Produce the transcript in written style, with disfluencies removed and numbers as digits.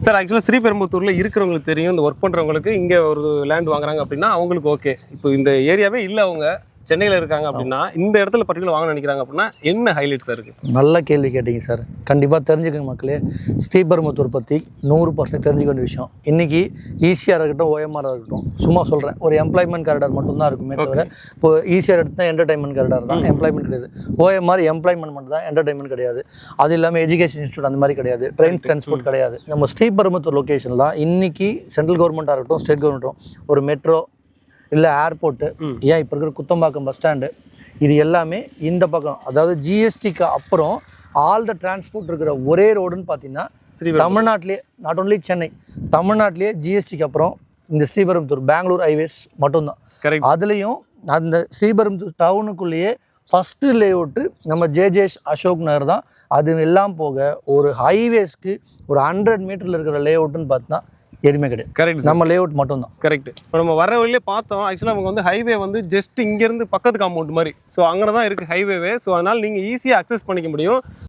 Sir ஆக்சுவலாக ஸ்ரீபெரும்புத்தூரில் இருக்கிறவங்களுக்கு தெரியும், இந்த ஒர்க் பண்ணுறவங்களுக்கு இங்கே ஒரு லேண்ட் வாங்குறாங்க அப்படின்னா அவங்களுக்கு ஓகே. இப்போ இந்த ஏரியாவே இல்லை, அவங்க சென்னையில் இருக்காங்க அப்படின்னா இந்த இடத்துல பர்டிகுலர் வாங்க நினைக்கிறாங்க அப்படின்னா என்ன ஹைலைட்ஸாக இருக்குது? நல்ல கேள்வி கேட்டிங்க சார். கண்டிப்பாக தெரிஞ்சுக்கங்க மக்களே. ஸ்ரீபெரும்புத்தூர் பற்றி 100% தெரிஞ்சுக்க வேண்டிய விஷயம். இன்றைக்கி ஈஸியாக இருக்கட்டும், ஓஎம்ஆராக இருக்கட்டும், சும்மா சொல்கிறேன், ஒரு எம்ப்ளாய்மெண்ட் காரிடார் மட்டும்தான் இருக்குமே தவிர, இப்போ ஈஸியாக எடுத்தால் என்டர்டைன்மெண்ட் காரிடார் தான், எம்ப்ளாய்மெண்ட் கிடையாது. ஓஎம்ஆர் எம்ப்ளாய்மெண்ட் மட்டும் தான், என்டர்டைன்மெண்ட் கிடையாது. அது இல்லாமல் எஜுகேஷன் இன்ஸ்டியூட் அந்த மாதிரி கிடையாது, ட்ரெயின் டிரான்ஸ்போர்ட் கிடையாது. நம்ம ஸ்ரீபெரும்புத்தூர் லொக்கேஷன் தான் இன்றைக்கி சென்ட்ரல் கவர்மெண்ட்டாக இருக்கட்டும், ஸ்டேட் கவர்மெண்ட்டும், ஒரு மெட்ரோ இல்லை ஏர்போர்ட்டு, ஏன் இப்போ இருக்கிற குத்தம்பாக்கம் பஸ் ஸ்டாண்டு, இது எல்லாமே இந்த பக்கம், அதாவது ஜிஎஸ்டிக்கு அப்புறம் ஆல் த டிரான்ஸ்போர்ட் இருக்கிற ஒரே ரோடுன்னு பார்த்தீங்கன்னா தமிழ்நாட்டிலே, நாட் ஓன்லி சென்னை, தமிழ்நாட்டிலேயே ஜிஎஸ்டிக்கு அப்புறம் இந்த ஸ்ரீபெரும்புத்தூர் பெங்களூர் ஹைவேஸ் மட்டும்தான். அதுலேயும் அந்த ஸ்ரீபெரும்புத்தூர் டவுனுக்குள்ளேயே ஃபஸ்ட்டு லேஅவுட்டு நம்ம ஜேஜேஷ் அசோக் நகர் தான். அது எல்லாம் போக ஒரு ஹைவேஸ்க்கு ஒரு 100 மீட்டரில் இருக்கிற லேஅவுட்டுன்னு பார்த்தா எதுவுமே கிடையாது. கரெக்ட், நம்ம லேஅவுட் மட்டும்தான். கரெக்ட். இப்போ நம்ம வர வழியிலே பார்த்தோம், ஆக்சுவலாக அவங்க வந்து ஹைவே வந்து ஜஸ்ட் இங்கேருந்து பக்கத்து காம்பவுண்ட் மாதிரி, ஸோ அங்கே தான் இருக்குது ஹைவேவே. ஸோ அதனால் நீங்கள் ஈஸியாக அக்சஸ் பண்ணிக்க முடியும்.